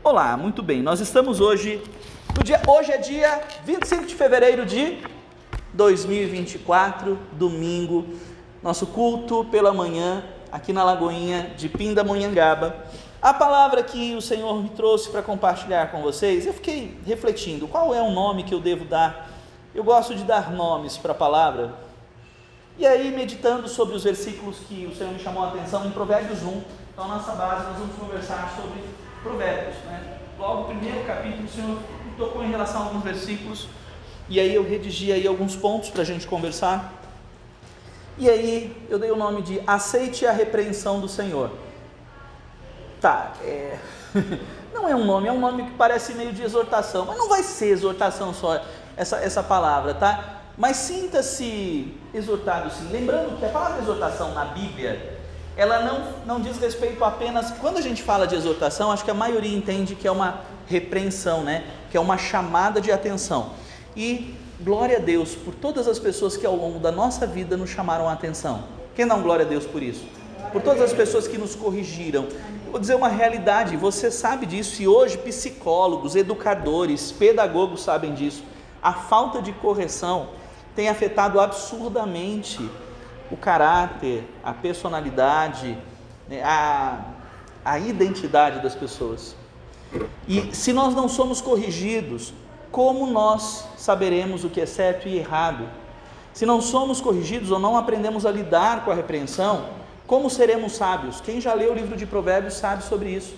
Olá, muito bem, nós estamos hoje é dia 25 de fevereiro de 2024, domingo, nosso culto pela manhã, aqui na Lagoinha de Pindamonhangaba. A palavra que o Senhor me trouxe para compartilhar com vocês, eu fiquei refletindo, qual é o nome que eu devo dar? Eu gosto de dar nomes para a palavra, e aí meditando sobre os versículos que o Senhor me chamou a atenção em Provérbios 1, então a nossa base nós vamos conversar sobre Provérbios, né? Logo no primeiro capítulo o Senhor me tocou em relação a alguns versículos, e aí eu redigi aí alguns pontos para a gente conversar, e aí eu dei o nome de aceite a repreensão do Senhor. Não é um nome que parece meio de exortação, mas não vai ser exortação só essa palavra, tá? Mas sinta-se exortado sim, lembrando que a palavra exortação na Bíblia, ela não diz respeito apenas, quando a gente fala de exortação, acho que a maioria entende que é uma repreensão, né? Que é uma chamada de atenção, e glória a Deus por todas as pessoas que ao longo da nossa vida nos chamaram a atenção. Quem dá um glória a Deus por isso? Por todas as pessoas que nos corrigiram. Vou dizer uma realidade, você sabe disso, e hoje psicólogos, educadores, pedagogos sabem disso. A falta de correção tem afetado absurdamente o caráter, a personalidade, né, a identidade das pessoas. E se nós não somos corrigidos, como nós saberemos o que é certo e errado? Se não somos corrigidos ou não aprendemos a lidar com a repreensão, como seremos sábios? Quem já leu o livro de Provérbios sabe sobre isso.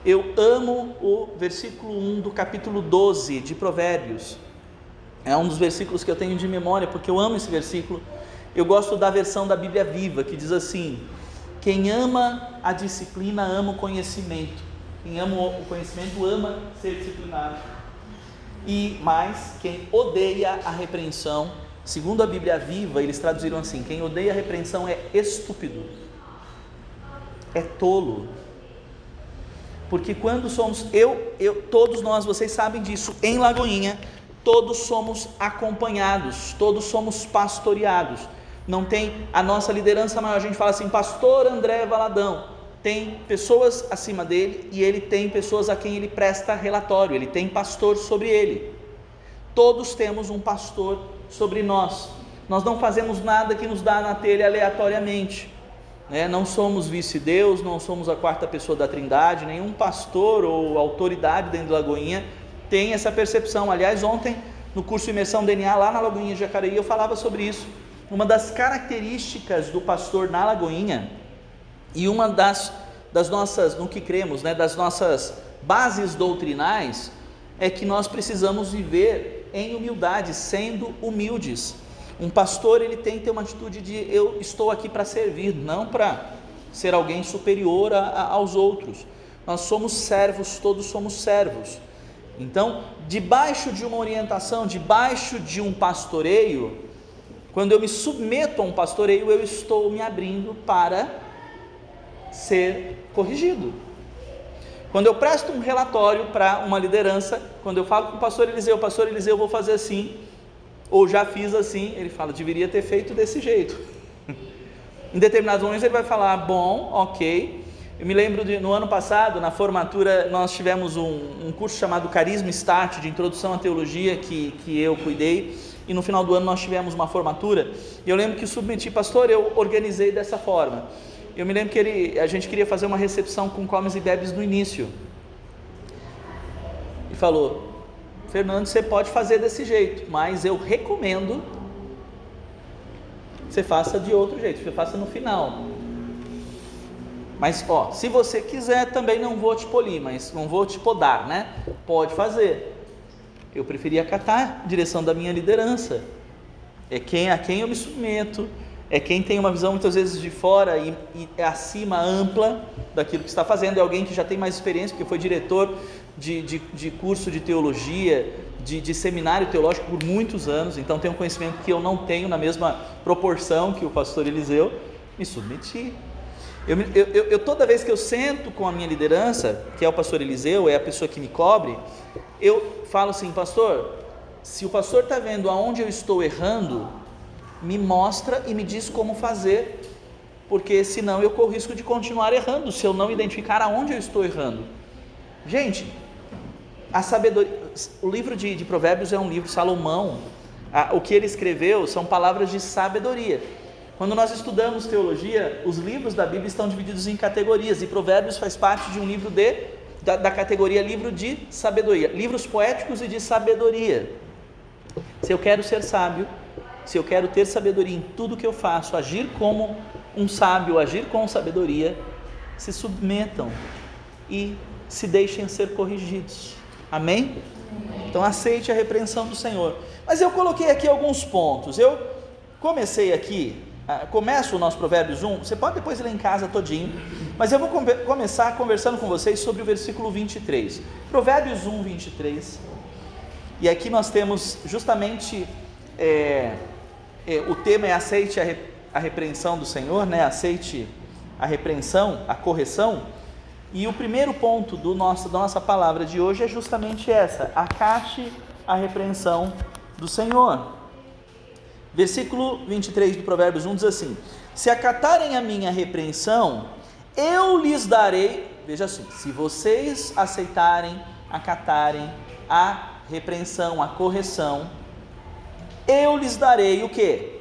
Eu amo o versículo 1 do capítulo 12 de Provérbios. É um dos versículos que eu tenho de memória, porque eu amo esse versículo. Eu gosto da versão da Bíblia Viva, que diz assim: quem ama a disciplina ama o conhecimento. Quem ama o conhecimento ama ser disciplinado. Mas quem odeia a repreensão, segundo a Bíblia Viva, eles traduziram assim: quem odeia a repreensão é estúpido, é tolo. Porque quando somos, todos nós, vocês sabem disso, em Lagoinha, todos somos acompanhados, todos somos pastoreados. Não tem a nossa liderança maior, a gente fala assim, pastor André Valadão, tem pessoas acima dele, e ele tem pessoas a quem ele presta relatório, ele tem pastor sobre ele. Todos temos um pastor sobre nós. Nós não fazemos nada que nos dá na telha aleatoriamente, né? Não somos vice-deus, não somos a quarta pessoa da Trindade. Nenhum pastor ou autoridade dentro da Lagoinha tem essa percepção. Aliás, ontem no curso Imersão DNA lá na Lagoinha de Jacareí eu falava sobre isso. Uma das características do pastor na Lagoinha, e uma das nossas, no que cremos, né, das nossas bases doutrinais, é que nós precisamos viver em humildade, sendo humildes. Um pastor, ele tem que ter uma atitude de eu estou aqui para servir, não para ser alguém superior aos outros. Nós somos servos, todos somos servos. Então, debaixo de uma orientação, debaixo de um pastoreio, quando eu me submeto a um pastoreio, eu estou me abrindo para ser corrigido. Quando eu presto um relatório para uma liderança, quando eu falo com o pastor Eliseu, vou fazer assim, ou já fiz assim, ele fala, deveria ter feito desse jeito. Em determinados momentos ele vai falar, bom, ok. Eu me lembro no ano passado, na formatura, nós tivemos um curso chamado Carisma Start, de Introdução à Teologia, que eu cuidei, e no final do ano nós tivemos uma formatura, e eu lembro que submeti, pastor, eu organizei dessa forma. Eu me lembro que a gente queria fazer uma recepção com comes e bebes no início, e falou, Fernando, você pode fazer desse jeito, mas eu recomendo que você faça de outro jeito, você faça no final. Mas se você quiser, também não vou te polir, mas não vou te podar, né? Pode fazer. Eu preferi acatar a direção da minha liderança. É a quem eu me submeto, é quem tem uma visão muitas vezes de fora e é acima, ampla daquilo que está fazendo. É alguém que já tem mais experiência, porque foi diretor de curso de teologia, de seminário teológico por muitos anos, então tem um conhecimento que eu não tenho na mesma proporção que o pastor Eliseu. Me submeti. Eu toda vez que eu sento com a minha liderança, que é o pastor Eliseu, é a pessoa que me cobre, eu falo assim, pastor, se o pastor está vendo aonde eu estou errando, me mostra e me diz como fazer, porque senão eu corro risco de continuar errando, se eu não identificar aonde eu estou errando. Gente, a sabedoria, o livro de Provérbios é um livro, Salomão, o que ele escreveu são palavras de sabedoria. Quando nós estudamos teologia, os livros da Bíblia estão divididos em categorias, e Provérbios faz parte de um livro da categoria livro de sabedoria, livros poéticos e de sabedoria. Se eu quero ser sábio, se eu quero ter sabedoria em tudo que eu faço, agir como um sábio, agir com sabedoria, se submetam e se deixem ser corrigidos. Amém? Então aceite a repreensão do Senhor. Mas eu coloquei aqui alguns pontos. Eu comecei aqui, começo o nosso Provérbios 1, você pode depois ler em casa todinho, mas eu vou começar conversando com vocês sobre o versículo 23. Provérbios 1, 23. E aqui nós temos justamente, o tema é aceite a repreensão do Senhor, né? Aceite a repreensão, a correção. E o primeiro ponto da nossa palavra de hoje é justamente essa: acate a repreensão do Senhor. Versículo 23 do Provérbios 1 diz assim: se acatarem a minha repreensão, eu lhes darei, veja assim, se vocês aceitarem, acatarem a repreensão, a correção, eu lhes darei o quê?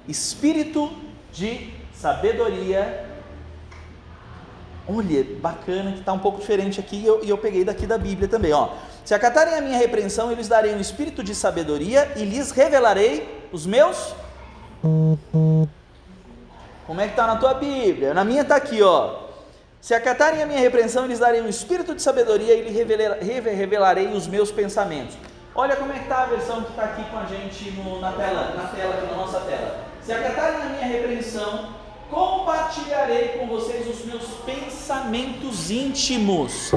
Espírito de sabedoria. Olha, bacana que está um pouco diferente aqui, e eu peguei daqui da Bíblia também, ó. Se acatarem a minha repreensão, eu lhes darei um espírito de sabedoria e lhes revelarei os meus... Como é que está na tua Bíblia? Na minha está aqui, ó. Se acatarem a minha repreensão, eu lhes darei um espírito de sabedoria e lhes revelarei os meus pensamentos. Olha como é que está a versão que está aqui com a gente na tela, aqui na nossa tela. Se acatarem a minha repreensão, compartilharei com vocês os meus pensamentos íntimos.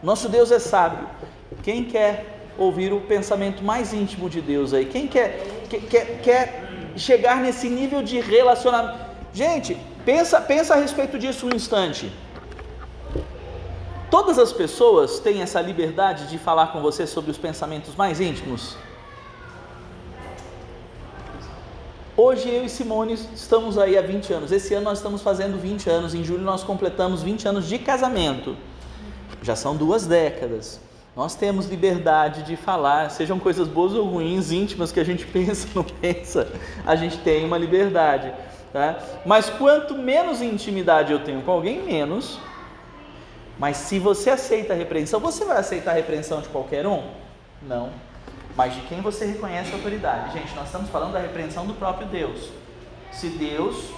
Nosso Deus é sábio. Quem quer ouvir o pensamento mais íntimo de Deus aí? Quem quer chegar nesse nível de relacionamento? Gente, pensa a respeito disso um instante. Todas as pessoas têm essa liberdade de falar com você sobre os pensamentos mais íntimos? Hoje eu e Simone estamos aí há 20 anos, esse ano nós estamos fazendo 20 anos, em julho nós completamos 20 anos de casamento, já são 2 décadas, nós temos liberdade de falar, sejam coisas boas ou ruins, íntimas, que a gente pensa, não pensa, a gente tem uma liberdade, tá? Mas quanto menos intimidade eu tenho com alguém, menos. Mas se você aceita a repreensão, você vai aceitar a repreensão de qualquer um? Não. Mas de quem você reconhece a autoridade? Gente, nós estamos falando da repreensão do próprio Deus. Se Deus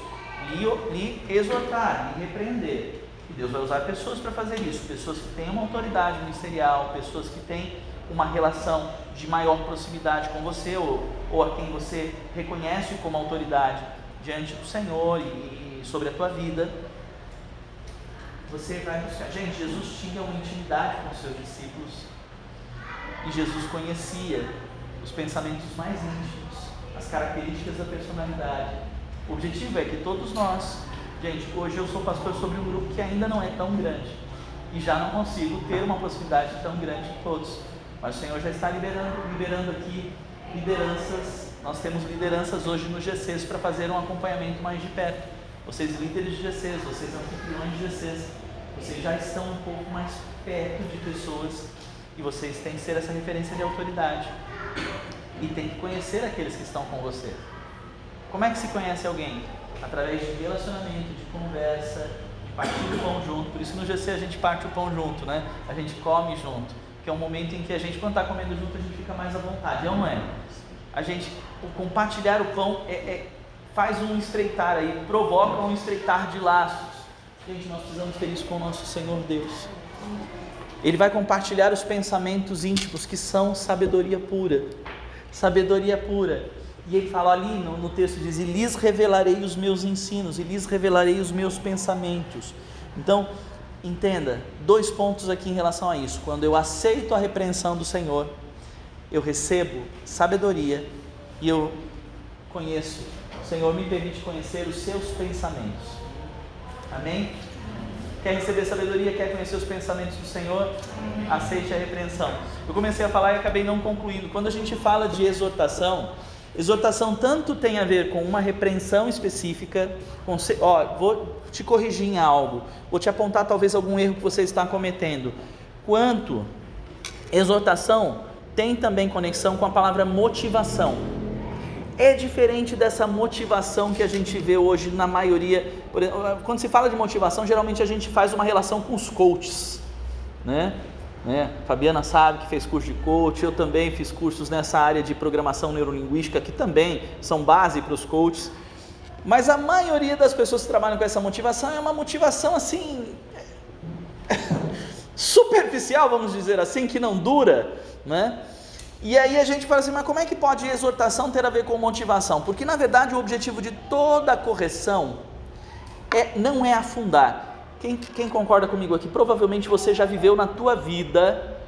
lhe exortar, lhe repreender, e Deus vai usar pessoas para fazer isso, pessoas que têm uma autoridade ministerial, pessoas que têm uma relação de maior proximidade com você, ou a quem você reconhece como autoridade diante do Senhor e sobre a tua vida, você vai buscar. Gente, Jesus tinha uma intimidade com os seus discípulos, e Jesus conhecia os pensamentos mais íntimos, as características da personalidade. O objetivo é que todos nós, gente, hoje eu sou pastor sobre um grupo que ainda não é tão grande, e já não consigo ter uma proximidade tão grande de todos, mas o Senhor já está liberando aqui lideranças. Nós temos lideranças hoje no GCs para fazer um acompanhamento mais de perto. Vocês líderes de GCs, vocês anfitriões de GCs, vocês já estão um pouco mais perto de pessoas, e vocês têm que ser essa referência de autoridade, e tem que conhecer aqueles que estão com você. Como é que se conhece alguém? Através de relacionamento, de conversa, de partir o pão junto. Por isso no GC a gente parte o pão junto, né? A gente come junto, que é um momento em que a gente, quando está comendo junto, a gente fica mais à vontade, não é? A gente, o compartilhar o pão faz um estreitar aí, provoca um estreitar de laços. Gente, nós precisamos ter isso com o nosso Senhor Deus. Ele vai compartilhar os pensamentos íntimos, que são sabedoria pura. Sabedoria pura. E ele fala ali no texto, diz: e lhes revelarei os meus ensinos, e lhes revelarei os meus pensamentos. Então, entenda, 2 pontos aqui em relação a isso. Quando eu aceito a repreensão do Senhor, eu recebo sabedoria, e eu conheço, o Senhor me permite conhecer os seus pensamentos. Amém? Quer receber sabedoria, quer conhecer os pensamentos do Senhor? Aceite a repreensão. Eu comecei a falar e acabei não concluindo. Quando a gente fala de exortação tanto tem a ver com uma repreensão específica, vou te corrigir em algo, vou te apontar talvez algum erro que você está cometendo, quanto Exortação tem também conexão com a palavra motivação. É diferente dessa motivação que a gente vê hoje na maioria. Quando se fala de motivação, geralmente a gente faz uma relação com os coaches, né? Fabiana sabe que fez curso de coach, eu também fiz cursos nessa área de programação neurolinguística, que também são base para os coaches. Mas a maioria das pessoas que trabalham com essa motivação é uma motivação assim, superficial, vamos dizer assim, que não dura, né? E aí a gente fala assim, mas como é que pode exortação ter a ver com motivação? Porque na verdade o objetivo de toda correção não é afundar. Quem concorda comigo aqui? Provavelmente você já viveu na tua vida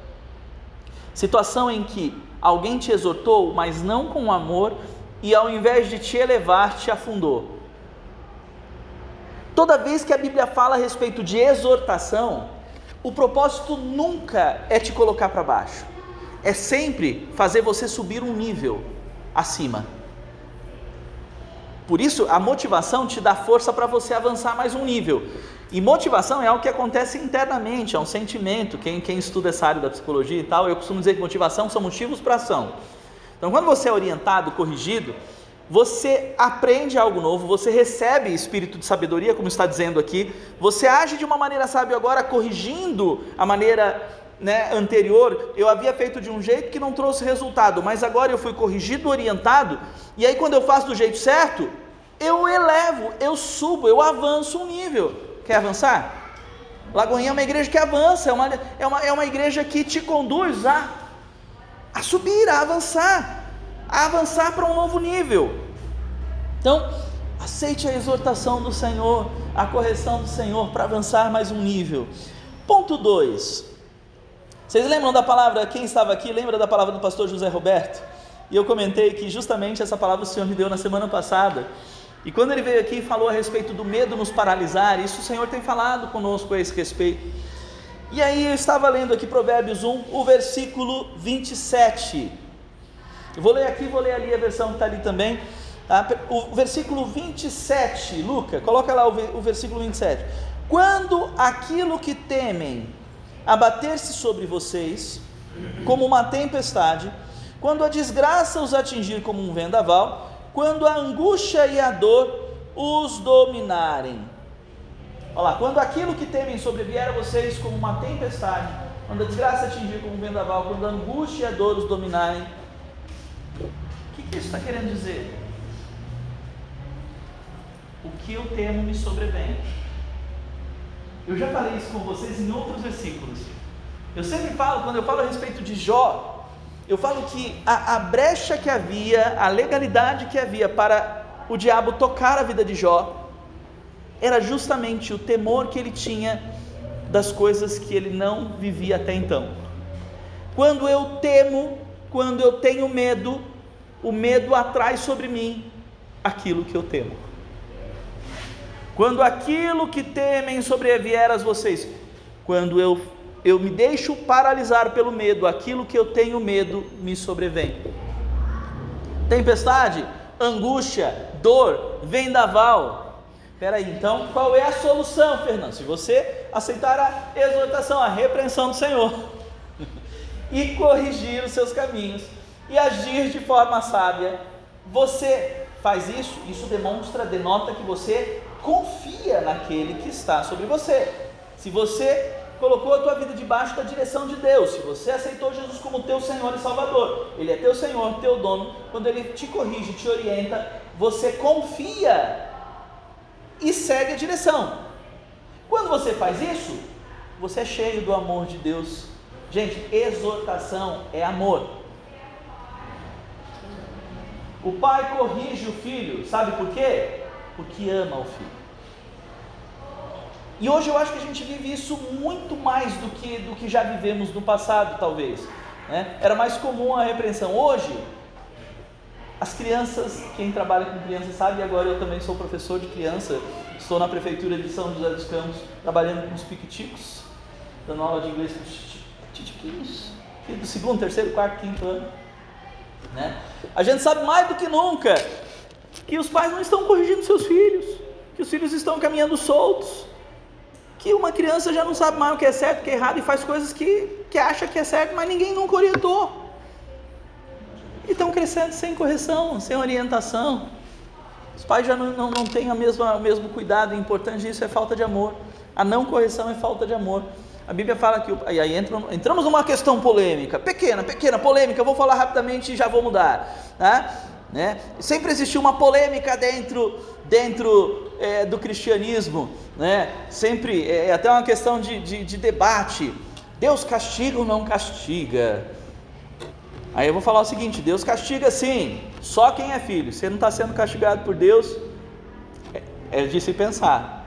situação em que alguém te exortou, mas não com amor, e ao invés de te elevar, te afundou. Toda vez que a Bíblia fala a respeito de exortação, o propósito nunca é te colocar para baixo, é sempre fazer você subir um nível acima. Por isso a motivação te dá força para você avançar mais um nível. E motivação é algo que acontece internamente, é um sentimento. Quem estuda essa área da psicologia e tal, eu costumo dizer que motivação são motivos para ação. Então quando você é orientado, corrigido, você aprende algo novo, você recebe espírito de sabedoria, como está dizendo aqui, você age de uma maneira sábia agora, corrigindo a maneira, anterior. Eu havia feito de um jeito que não trouxe resultado, mas agora eu fui corrigido, orientado, e aí quando eu faço do jeito certo, eu elevo, eu subo, eu avanço um nível. Quer avançar? Lagoinha é uma igreja que avança, é uma igreja que te conduz a subir, a avançar para um novo nível. Então, aceite a exortação do Senhor, a correção do Senhor para avançar mais um nível. Ponto 2. Vocês lembram da palavra, quem estava aqui, lembra da palavra do pastor José Roberto? E eu comentei que justamente essa palavra o Senhor me deu na semana passada. E quando ele veio aqui e falou a respeito do medo nos paralisar, isso o Senhor tem falado conosco a esse respeito. E aí eu estava lendo aqui Provérbios 1, o versículo 27. Eu vou ler aqui, vou ler ali a versão que está ali também. Tá? O versículo 27, Luca, coloca lá o versículo 27. Quando aquilo que temem abater-se sobre vocês, como uma tempestade, quando a desgraça os atingir como um vendaval, quando a angústia e a dor os dominarem. Olha lá, quando aquilo que temem sobrevier a vocês como uma tempestade, quando a desgraça atingir como um vendaval, quando a angústia e a dor os dominarem. O que isso está querendo dizer? O que eu temo me sobrevém. Eu já falei isso com vocês em outros versículos. Eu sempre falo, quando eu falo a respeito de Jó, eu falo que a brecha que havia, a legalidade que havia para o diabo tocar a vida de Jó, era justamente o temor que ele tinha das coisas que ele não vivia até então. Quando eu temo, quando eu tenho medo, o medo atrai sobre mim aquilo que eu temo. Quando aquilo que temem sobrevier a vocês, quando eu me deixo paralisar pelo medo, aquilo que eu tenho medo me sobrevém. Tempestade, angústia, dor, vendaval. Espera aí, então qual é a solução, Fernando? Se você aceitar a exortação, a repreensão do Senhor e corrigir os seus caminhos e agir de forma sábia, você faz isso denota que você confia naquele que está sobre você. Se você colocou a tua vida debaixo da direção de Deus, se você aceitou Jesus como teu Senhor e Salvador, Ele é teu Senhor, teu dono, quando Ele te corrige, te orienta, você confia e segue a direção. Quando você faz isso, você é cheio do amor de Deus. Gente, exortação é amor. O pai corrige o filho, sabe por quê? Porque ama o filho. E hoje eu acho que a gente vive isso muito mais do que já vivemos no passado, talvez, né? Era mais comum a repreensão. Hoje, as crianças, quem trabalha com crianças sabe, agora eu também sou professor de criança, estou na prefeitura de São José dos Campos, trabalhando com os piquiticos, dando aula de inglês para os titiquinhos, do segundo, terceiro, quarto, quinto ano, né? A gente sabe mais do que nunca que os pais não estão corrigindo seus filhos, que os filhos estão caminhando soltos, que uma criança já não sabe mais o que é certo, o que é errado, e faz coisas que que acha que é certo, mas ninguém nunca orientou. E estão crescendo sem correção, sem orientação. Os pais já não têm o mesmo cuidado, e o importante disso é falta de amor. A não correção é falta de amor. A Bíblia fala que, aí entramos numa questão polêmica, pequena, polêmica, eu vou falar rapidamente e já vou mudar, tá? Né? Sempre existiu uma polêmica dentro do cristianismo, né? Sempre, é até uma questão de debate, Deus castiga ou não castiga? Aí eu vou falar o seguinte, Deus castiga sim, só quem é filho. Você não está sendo castigado por Deus, é de se pensar,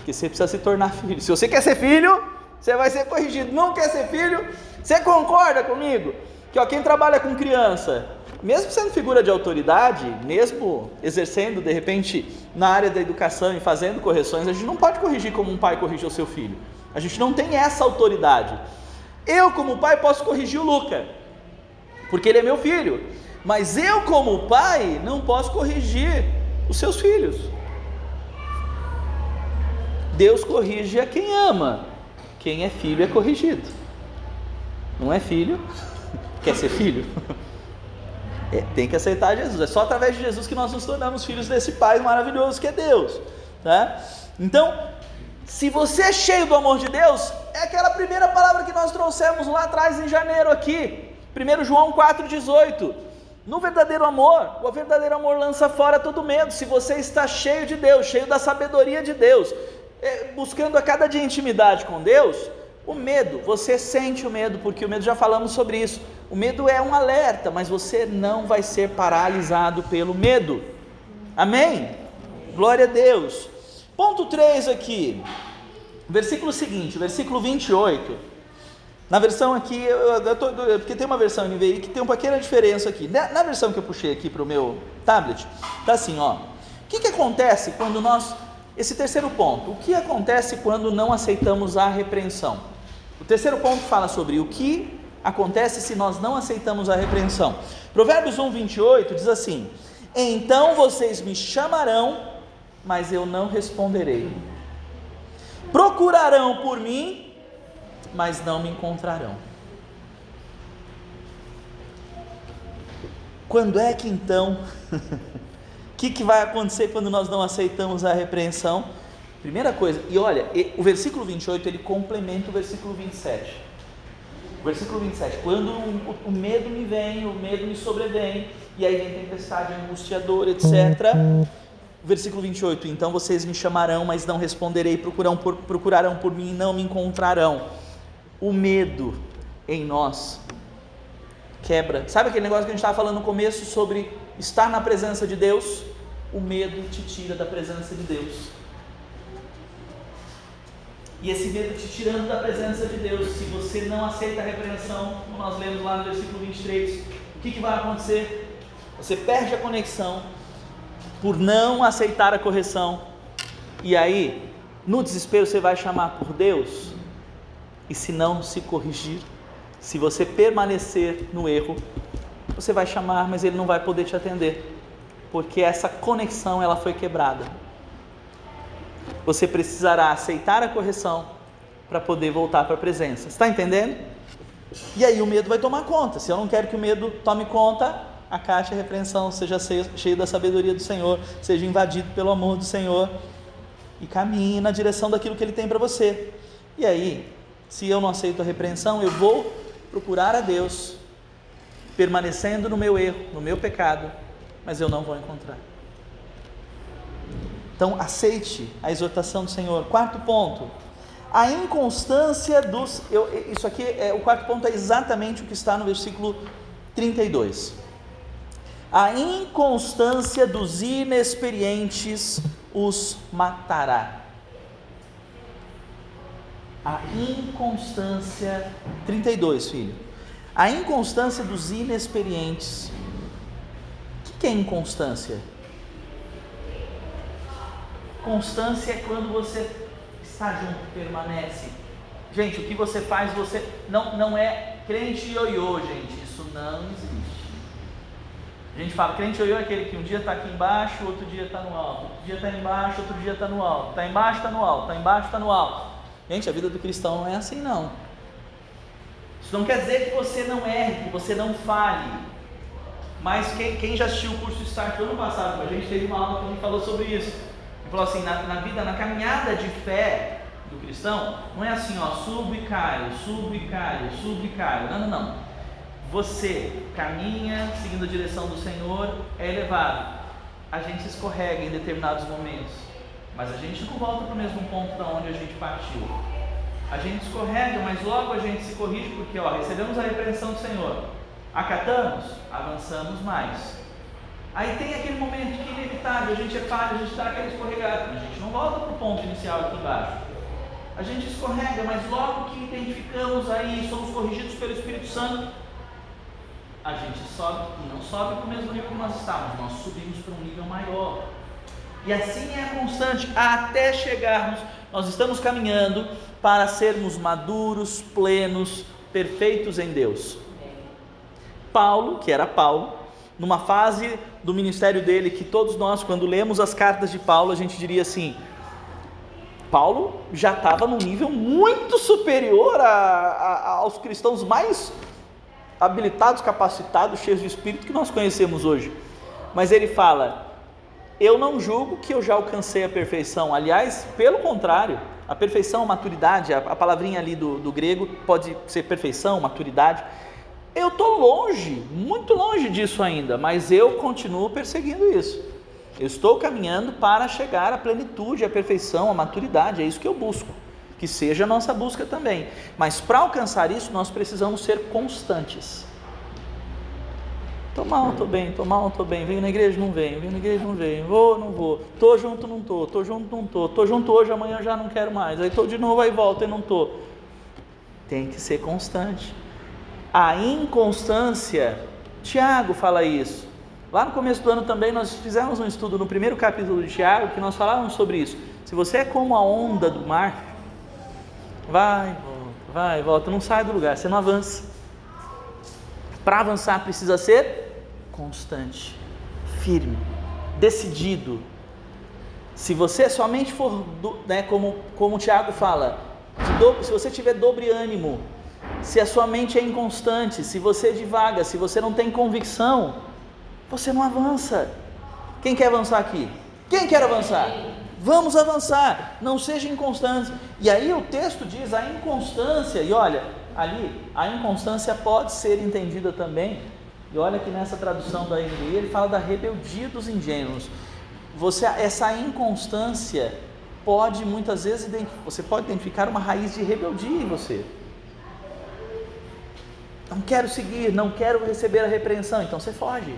que você precisa se tornar filho. Se você quer ser filho, você vai ser corrigido. Não quer ser filho, você concorda comigo? Que quem trabalha com criança, mesmo sendo figura de autoridade, mesmo exercendo de repente na área da educação e fazendo correções, a gente não pode corrigir como um pai corrigiu o seu filho. A gente não tem essa autoridade. Eu como pai posso corrigir o Luca, porque ele é meu filho, mas eu como pai não posso corrigir os seus filhos. Deus corrige a quem ama, quem é filho é corrigido. Não é filho, quer ser filho? Tem que aceitar Jesus, é só através de Jesus que nós nos tornamos filhos desse Pai maravilhoso que é Deus, tá? Então, se você é cheio do amor de Deus, é aquela primeira palavra que nós trouxemos lá atrás em janeiro aqui, 1 João 4,18, no verdadeiro amor, o verdadeiro amor lança fora todo medo. Se você está cheio de Deus, cheio da sabedoria de Deus, buscando a cada dia intimidade com Deus, o medo, você sente o medo, porque o medo, já falamos sobre isso, o medo é um alerta, mas você não vai ser paralisado pelo medo, amém? Glória a Deus. Ponto 3 aqui, versículo seguinte, versículo 28, na versão aqui, porque tem uma versão NVI que tem uma pequena diferença aqui, na versão que eu puxei aqui para o meu tablet, está assim, ó, o que acontece quando nós, esse terceiro ponto, o que acontece quando não aceitamos a repreensão? O terceiro ponto fala sobre o que acontece se nós não aceitamos a repreensão. Provérbios 1:28 diz assim: então vocês me chamarão, mas eu não responderei, procurarão por mim, mas não me encontrarão. Quando é que então, o que vai acontecer quando nós não aceitamos a repreensão? Primeira coisa, e olha, o versículo 28 ele complementa o versículo 27. O versículo 27, quando o medo me vem, o medo me sobrevém, e aí vem tempestade, angustiadora, etc. Versículo 28, então vocês me chamarão, mas não responderei, procurarão por mim e não me encontrarão. O medo em nós quebra, sabe aquele negócio que a gente estava falando no começo sobre estar na presença de Deus? O medo te tira da presença de Deus, e esse medo te tirando da presença de Deus, se você não aceita a repreensão, como nós lemos lá no versículo 23, o que vai acontecer? Você perde a conexão por não aceitar a correção, e aí no desespero você vai chamar por Deus, e se não se corrigir, se você permanecer no erro, você vai chamar, mas ele não vai poder te atender, porque essa conexão ela foi quebrada. Você precisará aceitar a correção para poder voltar para a presença. Está entendendo? E aí o medo vai tomar conta. Se eu não quero que o medo tome conta, a caixa de repreensão seja cheio da sabedoria do Senhor, seja invadido pelo amor do Senhor e caminhe na direção daquilo que Ele tem para você. E aí, se eu não aceito a repreensão, eu vou procurar a Deus, permanecendo no meu erro, no meu pecado, mas eu não vou encontrar. Então aceite a exortação do Senhor. Quarto ponto, a inconstância dos... isso aqui, o quarto ponto é exatamente o que está no versículo 32. A inconstância dos inexperientes os matará. A inconstância, 32, filho. A inconstância dos inexperientes. O que é inconstância? Constância é quando você está junto, permanece. Gente, o que você faz, você não é crente ioiô, gente, isso não existe. A gente fala, crente ioiô é aquele que um dia está aqui embaixo, outro dia está no alto, outro dia está embaixo, outro dia está no alto, está embaixo, está no alto, está embaixo, está no alto. Gente, a vida do cristão não é assim não. Isso não quer dizer que você não erre, que você não falhe. Mas quem já assistiu o curso Start ano passado, a gente teve uma aula que a gente falou sobre isso. Ele falou assim, na vida, na caminhada de fé do cristão, não é assim, ó, subo e caio, subo e caio, subo e caio. Não. Você caminha seguindo a direção do Senhor, é elevado. A gente escorrega em determinados momentos, mas a gente não volta para o mesmo ponto da onde a gente partiu. A gente escorrega, mas logo a gente se corrige, porque recebemos a repreensão do Senhor, acatamos, avançamos mais. Aí tem aquele momento que é inevitável, a gente é falho, a gente está naquele escorregado, a gente não volta para o ponto inicial aqui embaixo. A gente escorrega, mas logo que identificamos aí, somos corrigidos pelo Espírito Santo, a gente sobe, e não sobe para o mesmo nível que nós estávamos, nós subimos para um nível maior. E assim é constante, até chegarmos, nós estamos caminhando para sermos maduros, plenos, perfeitos em Deus. Paulo, que era Paulo, numa fase do ministério dele, que todos nós, quando lemos as cartas de Paulo, a gente diria assim, Paulo já estava num nível muito superior aos cristãos mais habilitados, capacitados, cheios de Espírito que nós conhecemos hoje. Mas ele fala, eu não julgo que eu já alcancei a perfeição. Aliás, pelo contrário, a perfeição, a maturidade, a palavrinha ali do grego pode ser perfeição, maturidade. Eu estou longe, muito longe disso ainda, mas eu continuo perseguindo isso. Eu estou caminhando para chegar à plenitude, à perfeição, à maturidade, é isso que eu busco. Que seja a nossa busca também. Mas para alcançar isso, nós precisamos ser constantes. Estou mal, estou bem, estou mal, estou bem, venho na igreja, não venho, venho na igreja, não venho, vou, não vou, estou junto, não estou, estou junto, não estou, estou junto hoje, amanhã já não quero mais, aí estou de novo, aí volto e não estou. Tem que ser constante. A inconstância, Tiago fala isso. Lá no começo do ano também nós fizemos um estudo no primeiro capítulo de Tiago, que nós falávamos sobre isso. Se você é como a onda do mar, vai, volta, não sai do lugar, você não avança. Para avançar precisa ser constante, firme, decidido. Se você somente for, como o Tiago fala, se você tiver dobre ânimo, se a sua mente é inconstante, se você divaga, se você não tem convicção, você não avança. Quem quer avançar aqui? Quem quer avançar? Vamos avançar, não seja inconstante. E aí o texto diz a inconstância, e olha, ali, a inconstância pode ser entendida também, e olha que nessa tradução da NVI, ele fala da rebeldia dos ingênuos. Essa inconstância pode muitas vezes, você pode identificar uma raiz de rebeldia em você. Não quero seguir, não quero receber a repreensão, então você foge.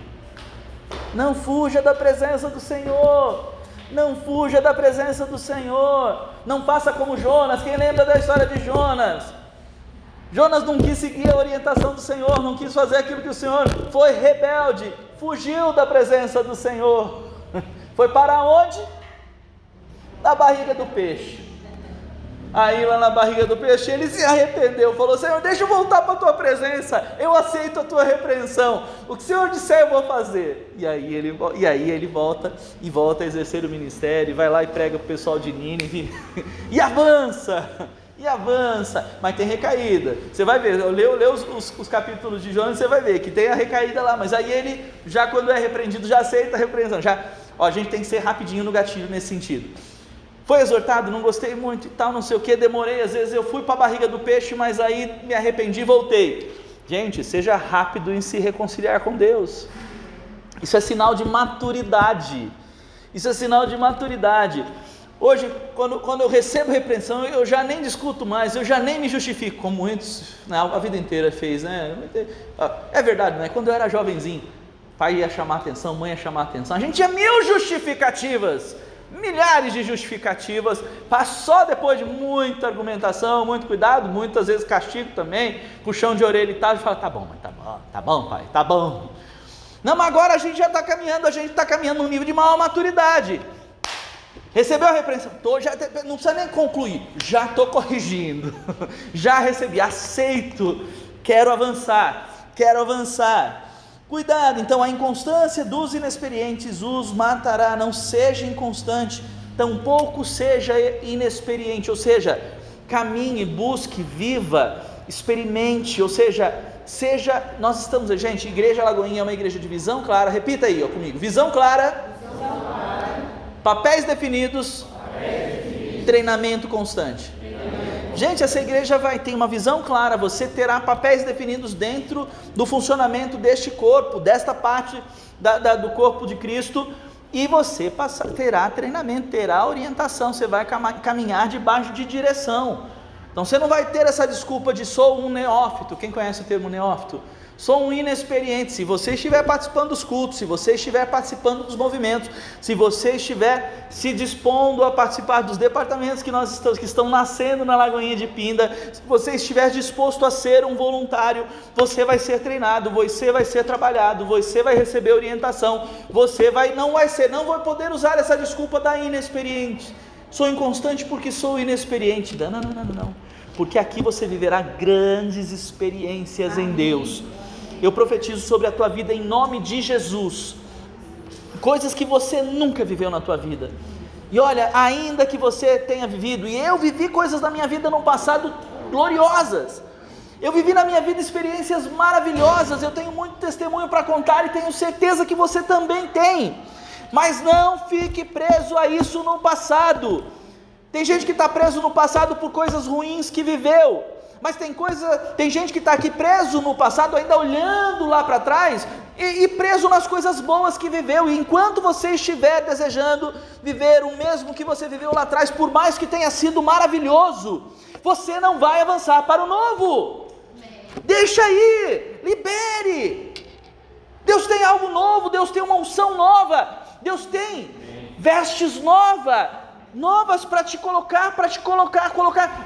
Não fuja da presença do Senhor, não fuja da presença do Senhor, não faça como Jonas. Quem lembra da história de Jonas? Jonas não quis seguir a orientação do Senhor, não quis fazer aquilo que o Senhor, foi rebelde, fugiu da presença do Senhor, foi para onde? Na barriga do peixe. Aí lá na barriga do peixe ele se arrependeu, falou, Senhor, deixa eu voltar para a tua presença, eu aceito a tua repreensão, o que o Senhor disser eu vou fazer. E aí ele volta a exercer o ministério, vai lá e prega para o pessoal de Nínive, e avança, mas tem recaída. Você vai ver, lê os capítulos de Jonas, você vai ver que tem a recaída lá, mas aí ele, já quando é repreendido, já aceita a repreensão, a gente tem que ser rapidinho no gatilho nesse sentido. Foi exortado, não gostei muito e tal, não sei o que, demorei, às vezes eu fui para a barriga do peixe, mas aí me arrependi e voltei. Gente, seja rápido em se reconciliar com Deus. Isso é sinal de maturidade. Hoje, quando eu recebo repreensão, eu já nem discuto mais, eu já nem me justifico, como muitos a vida inteira fez, né? É verdade, né? Quando eu era jovenzinho, pai ia chamar atenção, mãe ia chamar atenção, a gente tinha mil justificativas, milhares de justificativas, só depois de muita argumentação, muito cuidado, muitas vezes castigo também, puxão de orelha e tal, e fala, tá bom, pai, tá bom. Não, mas agora a gente já está caminhando num nível de maior maturidade. Recebeu a repreensão, não precisa nem concluir, já estou corrigindo, já recebi, aceito, quero avançar. Cuidado, então a inconstância dos inexperientes os matará. Não seja inconstante, tampouco seja inexperiente, ou seja, caminhe, busque, viva experimente, ou seja, nós estamos, gente, Igreja Lagoinha é uma igreja de visão clara, repita aí comigo, visão clara, papéis definidos, treinamento constante. Gente, essa igreja vai ter uma visão clara, você terá papéis definidos dentro do funcionamento deste corpo, desta parte do corpo de Cristo, e você terá treinamento, terá orientação, você vai caminhar debaixo de direção. Então você não vai ter essa desculpa de sou um neófito. Quem conhece o termo neófito? Sou um inexperiente. Se você estiver participando dos cultos, se você estiver participando dos movimentos, se você estiver se dispondo a participar dos departamentos que estão nascendo na Lagoinha de Pinda, se você estiver disposto a ser um voluntário, você vai ser treinado, você vai ser trabalhado, você vai receber orientação, não vai poder usar essa desculpa da inexperiente. Sou inconstante porque sou inexperiente. Não. Porque aqui você viverá grandes experiências em Deus. Eu profetizo sobre a tua vida em nome de Jesus. Coisas que você nunca viveu na tua vida. E olha, ainda que você tenha vivido, e eu vivi coisas na minha vida no passado gloriosas. Eu vivi na minha vida experiências maravilhosas. Eu tenho muito testemunho para contar e tenho certeza que você também tem. Mas não fique preso a isso no passado. Tem gente que está preso no passado por coisas ruins que viveu, mas tem gente que está aqui preso no passado, ainda olhando lá para trás, e preso nas coisas boas que viveu. E enquanto você estiver desejando viver o mesmo que você viveu lá atrás, por mais que tenha sido maravilhoso, você não vai avançar para o novo. Deixa aí, libere. Deus tem algo novo, Deus tem uma unção nova, Deus tem vestes novas para te colocar,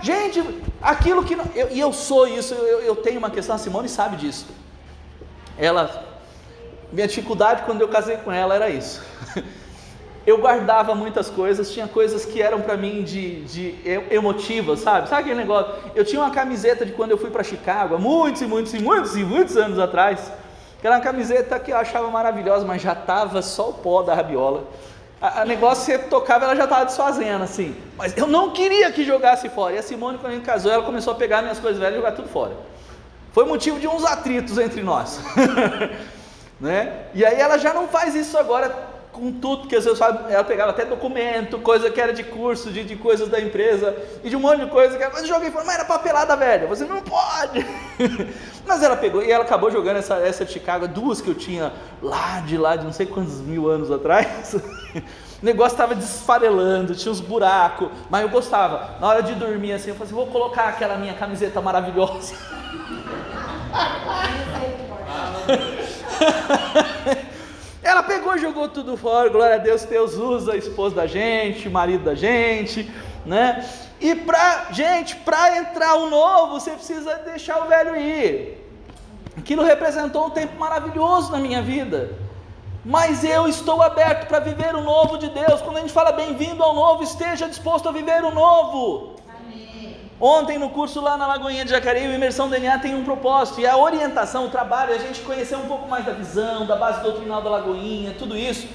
gente, aquilo que, eu sou isso, eu tenho uma questão, a Simone sabe disso, minha dificuldade quando eu casei com ela era isso, eu guardava muitas coisas, tinha coisas que eram para mim de emotivas, sabe aquele negócio, eu tinha uma camiseta de quando eu fui para Chicago, há muitos anos atrás, que era uma camiseta que eu achava maravilhosa, mas já estava só o pó da rabiola, a negócio você tocava, ela já estava desfazendo assim, mas eu não queria que jogasse fora, e a Simone, quando a gente casou, ela começou a pegar minhas coisas velhas e jogar tudo fora, foi motivo de uns atritos entre nós, né? E aí ela já não faz isso agora com tudo, porque ela pegava até documento, coisa que era de curso, de coisas da empresa, e de um monte de coisa, mas eu joguei fora, mas era papelada velha, você não pode, mas ela pegou, e ela acabou jogando essa de Chicago, duas que eu tinha lá de não sei quantos mil anos atrás, o negócio estava desfarelando, tinha uns buracos, mas eu gostava, na hora de dormir assim, eu falei assim, vou colocar aquela minha camiseta maravilhosa, ela pegou e jogou tudo fora, glória a Deus, Deus usa a esposa da gente, o marido da gente, né? E para entrar o novo, você precisa deixar o velho ir. Aquilo representou um tempo maravilhoso na minha vida, mas eu estou aberto para viver o novo de Deus. Quando a gente fala bem-vindo ao novo, esteja disposto a viver o novo. Ontem no curso lá na Lagoinha de Jacareí, o Imersão DNA tem um propósito, e a orientação, o trabalho, a gente conhecer um pouco mais da visão, da base doutrinal da Lagoinha, tudo isso,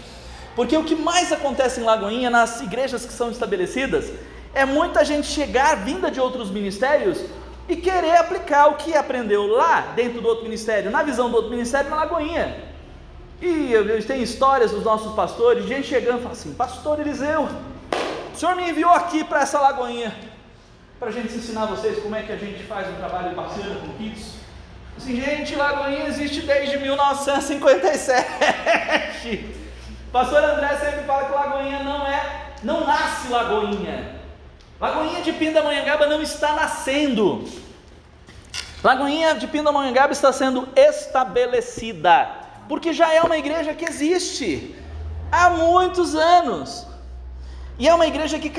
porque o que mais acontece em Lagoinha, nas igrejas que são estabelecidas, é muita gente chegar, vinda de outros ministérios, e querer aplicar o que aprendeu lá, dentro do outro ministério, na visão do outro ministério, na Lagoinha. E eu tenho histórias dos nossos pastores, gente chegando e falando assim, pastor Eliseu, o senhor me enviou aqui para essa Lagoinha, para a gente ensinar vocês como é que a gente faz um trabalho parceiro com kids. Assim, gente, Lagoinha existe desde 1957. Pastor André sempre fala que Lagoinha não nasce Lagoinha. Lagoinha de Pindamonhangaba não está nascendo. Lagoinha de Pindamonhangaba está sendo estabelecida, porque já é uma igreja que existe há muitos anos. E é uma igreja que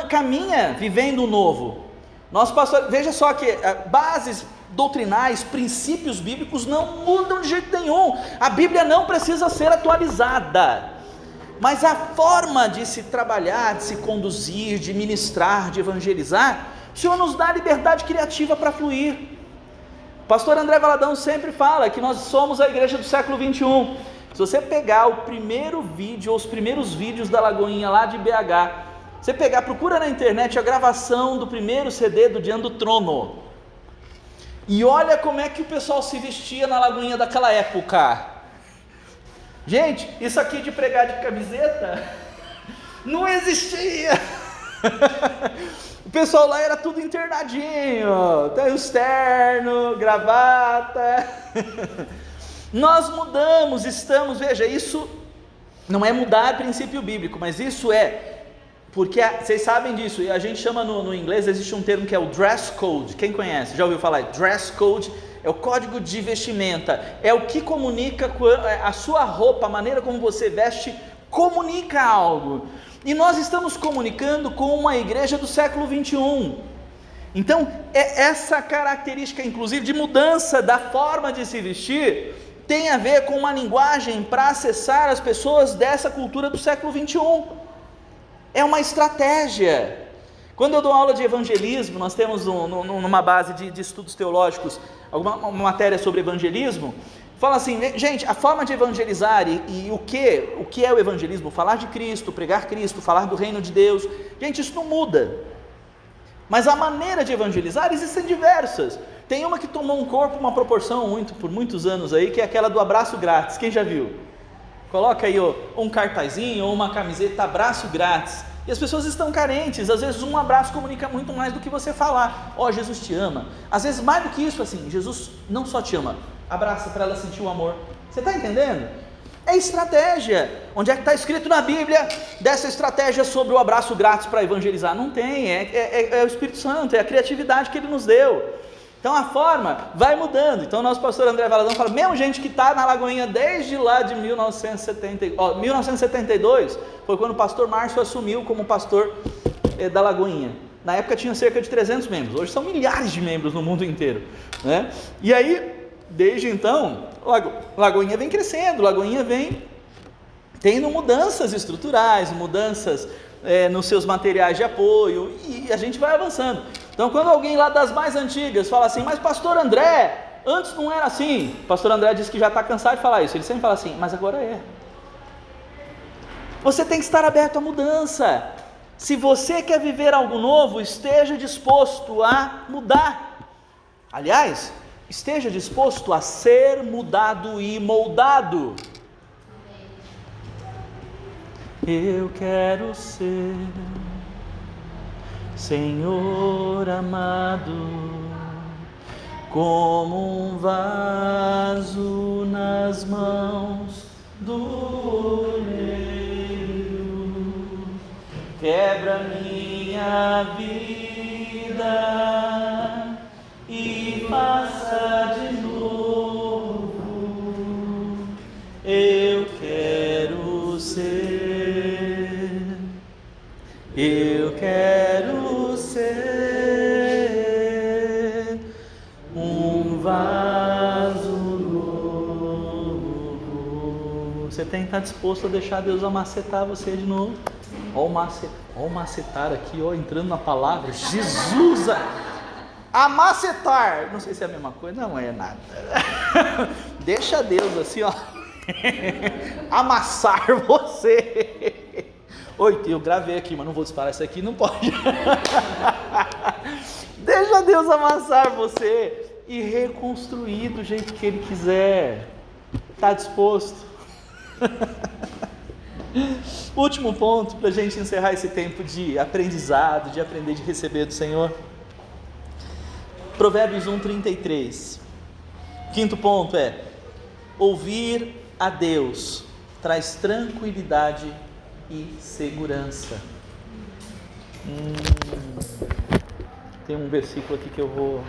caminha vivendo o novo. Nosso pastor, veja só que bases doutrinais, princípios bíblicos não mudam de jeito nenhum. A Bíblia não precisa ser atualizada, mas a forma de se trabalhar, de se conduzir, de ministrar, de evangelizar, o Senhor nos dá liberdade criativa para fluir. O pastor André Valadão sempre fala que nós somos a igreja do século 21. Se você pegar o primeiro vídeo, ou os primeiros vídeos da Lagoinha lá de BH, você procura na internet a gravação do primeiro CD do Diante do Trono. E olha como é que o pessoal se vestia na Lagoinha daquela época. Gente, isso aqui de pregar de camiseta não existia. O pessoal lá era tudo internadinho, tem os terno, gravata. Nós mudamos, veja, isso não é mudar princípio bíblico, mas isso é, porque vocês sabem disso, e a gente chama no inglês, existe um termo que é o dress code. Quem conhece? Já ouviu falar? Dress code é o código de vestimenta, é o que comunica a sua roupa, a maneira como você veste, comunica algo. E nós estamos comunicando com uma igreja do século 21. Então, essa característica, inclusive, de mudança da forma de se vestir, tem a ver com uma linguagem para acessar as pessoas dessa cultura do século 21. É uma estratégia. Quando eu dou aula de evangelismo, nós temos numa base de estudos teológicos, uma matéria sobre evangelismo, fala assim, gente, a forma de evangelizar e o que é o evangelismo? Falar de Cristo, pregar Cristo, falar do reino de Deus. Gente, isso não muda. Mas a maneira de evangelizar existem diversas. Tem uma que tomou um corpo, uma proporção por muitos anos aí, que é aquela do abraço grátis. Quem já viu? Coloca aí um cartazinho ou uma camiseta, abraço grátis. E as pessoas estão carentes. Às vezes um abraço comunica muito mais do que você falar. Jesus te ama. Às vezes mais do que isso, assim, Jesus não só te ama, abraça para ela sentir o amor. Você está entendendo? É estratégia. Onde é que está escrito na Bíblia dessa estratégia sobre o abraço grátis para evangelizar? Não tem, é o Espírito Santo, é a criatividade que Ele nos deu. Então a forma vai mudando. Então o nosso pastor André Valadão fala, mesmo gente que está na Lagoinha desde lá de 1972, foi quando o pastor Márcio assumiu como pastor da Lagoinha. Na época tinha cerca de 300 membros, hoje são milhares de membros no mundo inteiro, né? E aí, desde então, Lagoinha vem crescendo, Lagoinha vem tendo mudanças estruturais, mudanças nos seus materiais de apoio, e a gente vai avançando. Então quando alguém lá das mais antigas fala assim, mas pastor André, antes não era assim, pastor André disse que já está cansado de falar isso, ele sempre fala assim, mas agora é. Você tem que estar aberto à mudança. Se você quer viver algo novo, esteja disposto a mudar. Aliás, esteja disposto a ser mudado e moldado. Eu quero ser, Senhor amado, como um vaso nas mãos do oleiro. Quebra minha vida e faça de novo. Eu quero ser. Eu quero ser um vaso novo. Você tem que estar disposto a deixar Deus amacetar você de novo. Olha o macetar aqui, entrando na palavra. Jesus! Amacetar. Não sei se é a mesma coisa, não é nada. Deixa Deus assim, amassar você. Oi, eu gravei aqui, mas não vou disparar isso aqui, não pode. Deixa Deus amassar você e reconstruir do jeito que Ele quiser. Está disposto? Último ponto para a gente encerrar esse tempo de aprendizado, de aprender, de receber do Senhor. Provérbios 1:33. Quinto ponto é: ouvir a Deus traz tranquilidade e segurança. Tem um versículo aqui que eu vou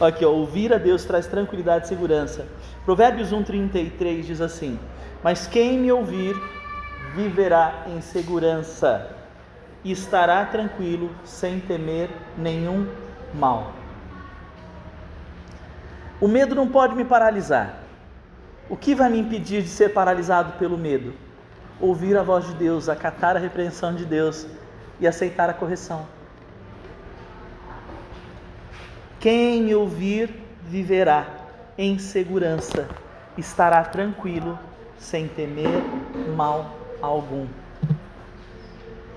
aqui, ouvir a Deus traz tranquilidade e segurança. Provérbios 1:33 diz assim: mas quem me ouvir viverá em segurança e estará tranquilo sem temer nenhum mal. O medo não pode me paralisar. O que vai me impedir de ser paralisado pelo medo? Ouvir a voz de Deus, acatar a repreensão de Deus e aceitar a correção. Quem me ouvir viverá em segurança, estará tranquilo, sem temer mal algum.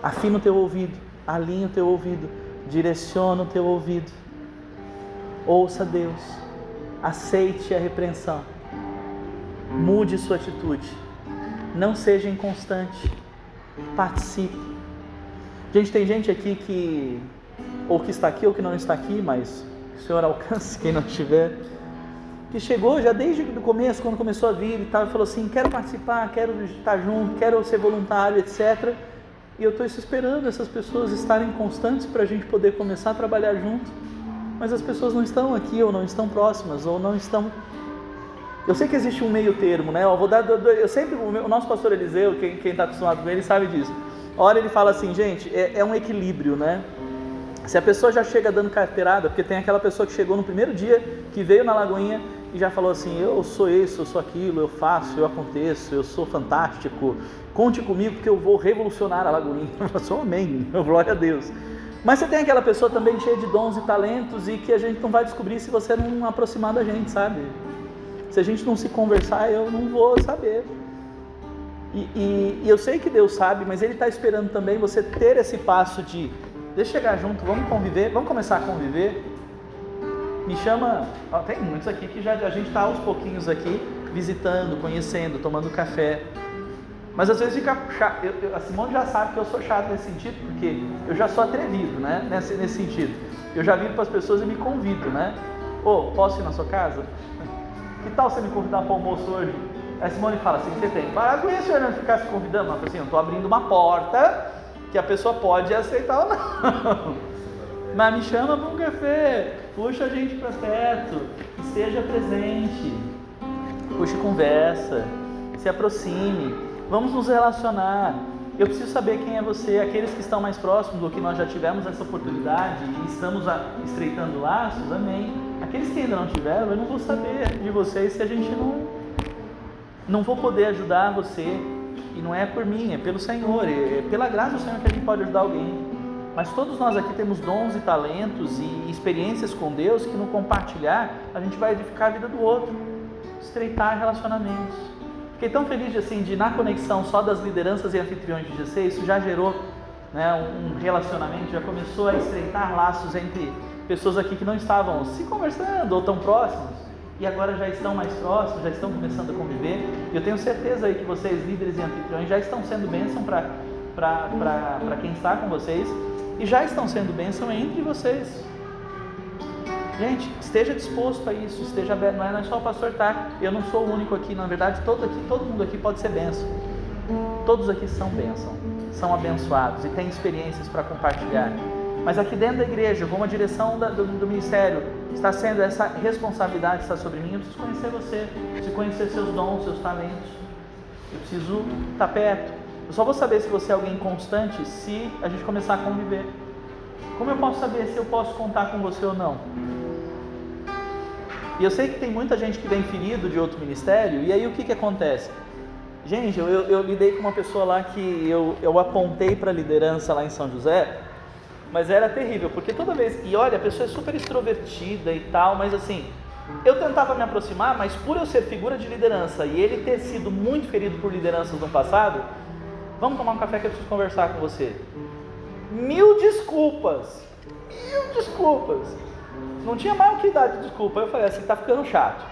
Afina o teu ouvido, alinha o teu ouvido, direciona o teu ouvido. ouça Deus, aceite a repreensão, mude sua atitude, não seja inconstante, participe. Gente, tem gente aqui que está aqui ou que não está aqui, mas o Senhor alcance quem não estiver, que chegou já desde o começo, quando começou a vir e tal, e falou assim: quero participar, quero estar junto, quero ser voluntário, etc. E eu estou esperando essas pessoas estarem constantes para a gente poder começar a trabalhar junto, mas as pessoas não estão aqui, ou não estão próximas, ou não estão... Eu sei que existe um meio termo, né? Eu sempre, o nosso pastor Eliseu, quem está acostumado com ele sabe disso. A hora ele fala assim, gente, é um equilíbrio, né? Se a pessoa já chega dando carteirada, porque tem aquela pessoa que chegou no primeiro dia, que veio na Lagoinha e já falou assim: eu sou isso, eu sou aquilo, eu faço, eu aconteço, eu sou fantástico, conte comigo que eu vou revolucionar a Lagoinha. Eu sou amém, glória a Deus. Mas você tem aquela pessoa também cheia de dons e talentos e que a gente não vai descobrir se você não aproximar da gente, sabe? Se a gente não se conversar, eu não vou saber. E eu sei que Deus sabe, mas Ele está esperando também você ter esse passo de: deixa eu chegar junto, vamos conviver, vamos começar a conviver. Me chama, tem muitos aqui que a gente está aos pouquinhos aqui, visitando, conhecendo, tomando café. Mas às vezes fica chato. A Simone já sabe que eu sou chato nesse sentido, porque eu já sou atrevido, né? Nesse sentido. Eu já viro para as pessoas e me convido, né? Posso ir na sua casa? Que tal você me convidar para o almoço hoje? A Simone fala assim: você tem paraguia, senhor, não ficar se convidando? Mas assim, eu estou abrindo uma porta que a pessoa pode aceitar ou não. Mas me chama para um café, puxa a gente para perto, esteja presente, puxe conversa, se aproxime, vamos nos relacionar. Eu preciso saber quem é você. Aqueles que estão mais próximos, ou que nós já tivemos essa oportunidade e estamos estreitando laços, amém. Aqueles que ainda não tiveram, eu não vou saber de vocês se a gente não vou poder ajudar você. E não é por mim, é pelo Senhor, é pela graça do Senhor que a gente pode ajudar alguém. Mas todos nós aqui temos dons e talentos e experiências com Deus que, no compartilhar, a gente vai edificar a vida do outro, estreitar relacionamentos. Fiquei tão feliz de na conexão só das lideranças e anfitriões de GC, isso já gerou, né, um relacionamento, já começou a estreitar laços entre pessoas aqui que não estavam se conversando ou tão próximos, e agora já estão mais próximos, já estão começando a conviver. E eu tenho certeza aí que vocês, líderes e anfitriões, já estão sendo bênção para quem está com vocês, e já estão sendo bênção entre vocês. Gente, esteja disposto a isso, esteja aberto. Não é só o pastor estar. Eu não sou o único aqui, na verdade todo mundo aqui pode ser bênção. Todos aqui são bênção, são abençoados e têm experiências para compartilhar. Mas aqui dentro da igreja, como a direção do ministério está sendo, essa responsabilidade está sobre mim, eu preciso conhecer você, preciso conhecer seus dons, seus talentos. Eu preciso estar perto. Eu só vou saber se você é alguém constante se a gente começar a conviver. Como eu posso saber se eu posso contar com você ou não? E eu sei que tem muita gente que vem ferido de outro ministério, e aí o que acontece? Gente, eu lidei com uma pessoa lá que eu apontei para a liderança lá em São José, mas era terrível, porque toda vez, e olha, a pessoa é super extrovertida e tal, mas assim, eu tentava me aproximar, mas por eu ser figura de liderança e ele ter sido muito ferido por lideranças no passado: vamos tomar um café que eu preciso conversar com você. Mil desculpas. Não tinha mais o que dar de desculpa. Eu falei assim: tá ficando chato,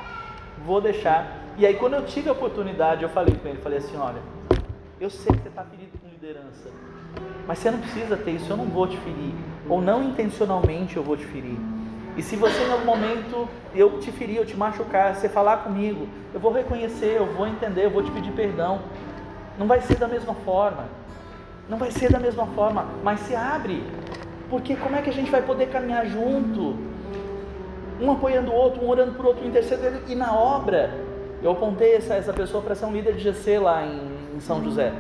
vou deixar. E aí, quando eu tive a oportunidade, eu falei com ele, falei assim: olha, eu sei que você está ferido com liderança, mas você não precisa ter isso, eu não vou te ferir, ou não intencionalmente eu vou te ferir. E se você em algum momento eu te ferir, eu te machucar, você falar comigo, eu vou reconhecer, eu vou entender, eu vou te pedir perdão. Não vai ser da mesma forma, mas se abre, porque como é que a gente vai poder caminhar junto? Um apoiando o outro, um orando por outro, um intercedendo, e na obra, eu apontei essa pessoa para ser um líder de GC lá em São José.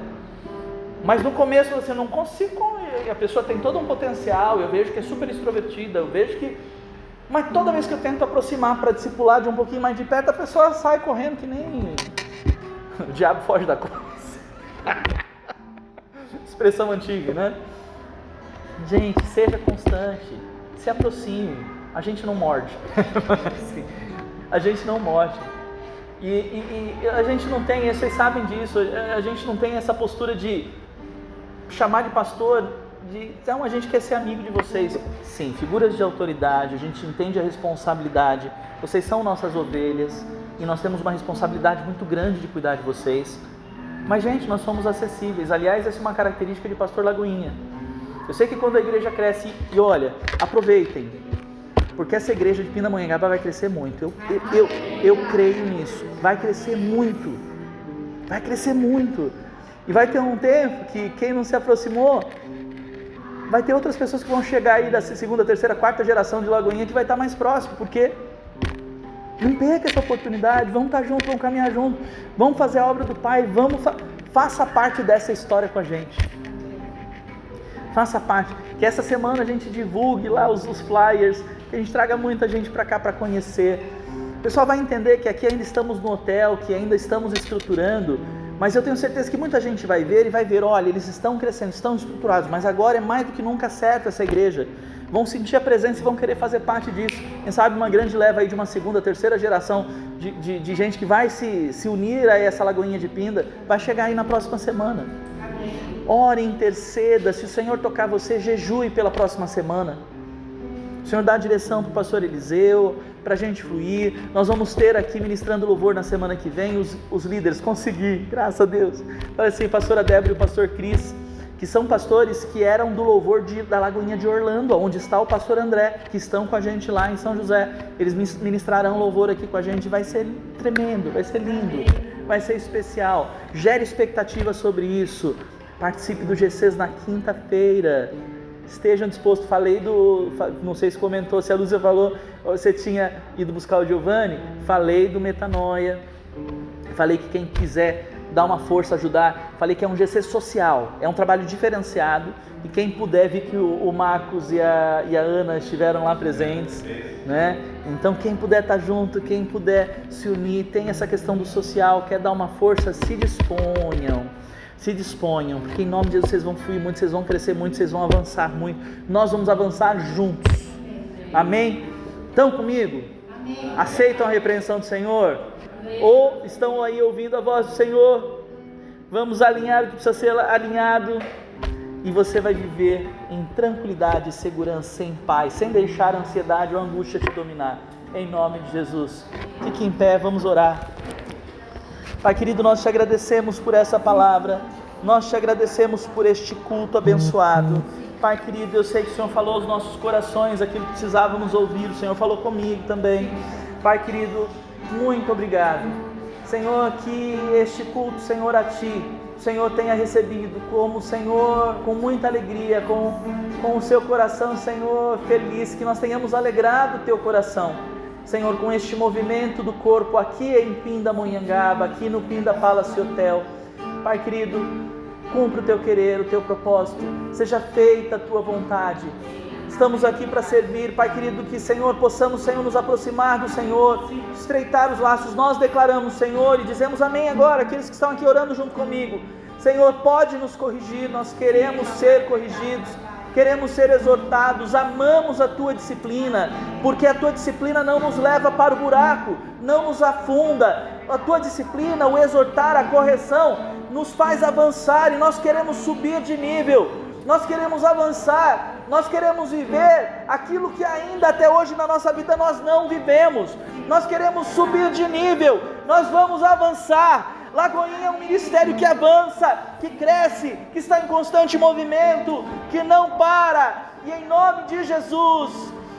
Mas no começo você não consigo, a pessoa tem todo um potencial, eu vejo que é super extrovertida, mas toda vez que eu tento aproximar para discipular de um pouquinho mais de perto, a pessoa sai correndo que nem o diabo foge da cruz. Expressão antiga, né? Gente, seja constante, se aproxime, a gente não morde. A gente não morde. E a gente não tem, vocês sabem disso, a gente não tem essa postura de chamar de pastor então a gente quer ser amigo de vocês. Sim, figuras de autoridade, a gente entende a responsabilidade. Vocês são nossas ovelhas e nós temos uma responsabilidade muito grande de cuidar de vocês. Mas, gente, nós somos acessíveis. Aliás, essa é uma característica de Pastor Lagoinha. Eu sei que quando a igreja cresce, e olha, aproveitem, porque essa igreja de Pindamonhangaba vai crescer muito. Eu creio nisso. Vai crescer muito. Vai crescer muito. E vai ter um tempo que quem não se aproximou, vai ter outras pessoas que vão chegar aí da segunda, terceira, quarta geração de Lagoinha que vai estar mais próximo, porque não perca essa oportunidade. Vamos estar juntos, vamos caminhar juntos, vamos fazer a obra do Pai, faça parte dessa história com a gente. Faça parte, que essa semana a gente divulgue lá os flyers, que a gente traga muita gente para cá para conhecer. O pessoal vai entender que aqui ainda estamos no hotel, que ainda estamos estruturando, mas eu tenho certeza que muita gente vai ver e vai ver, olha, eles estão crescendo, estão estruturados, mas agora é mais do que nunca certo essa igreja. Vão sentir a presença e vão querer fazer parte disso. Quem sabe uma grande leva aí de uma segunda, terceira geração de gente que vai se unir a essa Lagoinha de Pinda, vai chegar aí na próxima semana. Ore, interceda, se o Senhor tocar você, jejue pela próxima semana. O Senhor dá a direção para o pastor Eliseu, para a gente fluir. Nós vamos ter aqui ministrando louvor na semana que vem, os líderes, consegui, graças a Deus. Olha assim, pastora Débora e o pastor Cris, que são pastores que eram do louvor da Lagoinha de Orlando, onde está o pastor André, que estão com a gente lá em São José. Eles ministrarão louvor aqui com a gente, vai ser tremendo, vai ser lindo, vai ser especial. Gere expectativa sobre isso. Participe do GCs na quinta-feira. Estejam dispostos. Não sei se comentou, se a Lúcia falou, você tinha ido buscar o Giovanni. Falei do Metanoia. Falei que quem quiser dar uma força, ajudar. Falei que é um GC social, é um trabalho diferenciado. E quem puder, vi que o Marcos e a Ana estiveram lá presentes, né? Então quem puder estar junto, quem puder se unir, tem essa questão do social, quer dar uma força, se disponham, porque em nome de Jesus vocês vão fluir muito, vocês vão crescer muito, vocês vão avançar muito. Nós vamos avançar juntos. Amém? Estão comigo? Amém. Aceitam a repreensão do Senhor? Amém. Ou estão aí ouvindo a voz do Senhor? Vamos alinhar o que precisa ser alinhado, e você vai viver em tranquilidade, segurança, em paz, sem deixar a ansiedade ou a angústia te dominar. Em nome de Jesus. Fique em pé, vamos orar. Pai querido, nós te agradecemos por essa palavra, nós te agradecemos por este culto abençoado. Pai querido, eu sei que o Senhor falou aos nossos corações aquilo que precisávamos ouvir, o Senhor falou comigo também. Pai querido, muito obrigado. Senhor, que este culto, Senhor, a Ti, o Senhor tenha recebido como, Senhor, com muita alegria, com o seu coração, Senhor, feliz, que nós tenhamos alegrado o Teu coração. Senhor, com este movimento do corpo aqui em Pindamonhangaba, aqui no Pinda Palace Hotel. Pai querido, cumpra o Teu querer, o Teu propósito, seja feita a Tua vontade. Estamos aqui para servir, Pai querido, que, Senhor, possamos, Senhor, nos aproximar do Senhor, estreitar os laços. Nós declaramos, Senhor, e dizemos amém agora, aqueles que estão aqui orando junto comigo. Senhor, pode nos corrigir, nós queremos ser corrigidos. Queremos ser exortados, amamos a Tua disciplina, porque a Tua disciplina não nos leva para o buraco, não nos afunda. A Tua disciplina, o exortar, a correção, nos faz avançar, e nós queremos subir de nível, nós queremos avançar, nós queremos viver aquilo que ainda até hoje na nossa vida nós não vivemos. Nós queremos subir de nível, nós vamos avançar. Lagoinha é um ministério que avança, que cresce, que está em constante movimento, que não para, e em nome de Jesus,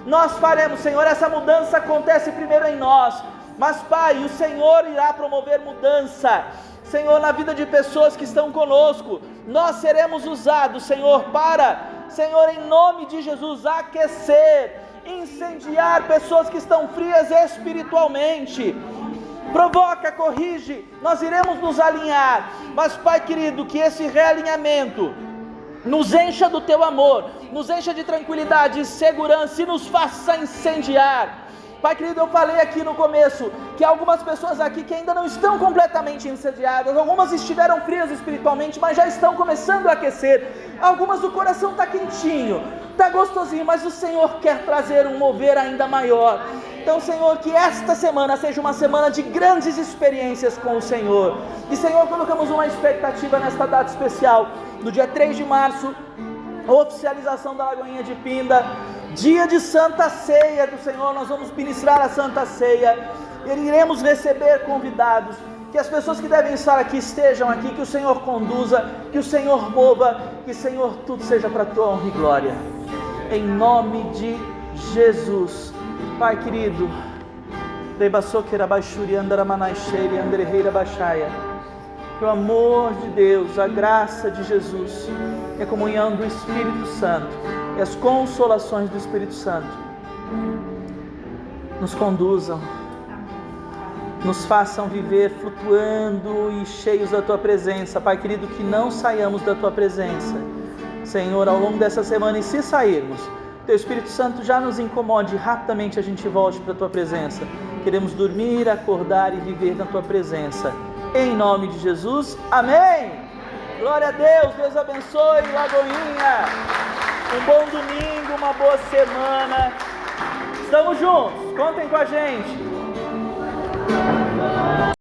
nós faremos, Senhor. Essa mudança acontece primeiro em nós, mas Pai, o Senhor irá promover mudança, Senhor, na vida de pessoas que estão conosco. Nós seremos usados, Senhor, para, Senhor, em nome de Jesus, aquecer, incendiar pessoas que estão frias espiritualmente. Provoca, corrige, nós iremos nos alinhar, mas Pai querido, que esse realinhamento nos encha do Teu amor, nos encha de tranquilidade e segurança, e nos faça incendiar. Pai querido, eu falei aqui no começo, que há algumas pessoas aqui que ainda não estão completamente incendiadas, algumas estiveram frias espiritualmente, mas já estão começando a aquecer, algumas o coração está quentinho, está gostosinho, mas o Senhor quer trazer um mover ainda maior. Então, Senhor, que esta semana seja uma semana de grandes experiências com o Senhor. E, Senhor, colocamos uma expectativa nesta data especial, no dia 3 de março, oficialização da Lagoinha de Pinda, dia de Santa Ceia do Senhor, nós vamos ministrar a Santa Ceia, iremos receber convidados, que as pessoas que devem estar aqui estejam aqui, que o Senhor conduza, que o Senhor mova, que Senhor tudo seja para a tua honra e glória, em nome de Jesus. Pai querido, que o amor de Deus, a graça de Jesus e a comunhão do Espírito Santo e as consolações do Espírito Santo nos conduzam, nos façam viver flutuando e cheios da Tua presença. Pai querido, que não saiamos da Tua presença, Senhor, ao longo dessa semana, e se sairmos, Teu Espírito Santo já nos incomode e rapidamente a gente volte para a Tua presença. Queremos dormir, acordar e viver na Tua presença. Em nome de Jesus, amém! Glória a Deus, Deus abençoe, Lagoinha! Um bom domingo, uma boa semana. Estamos juntos, contem com a gente.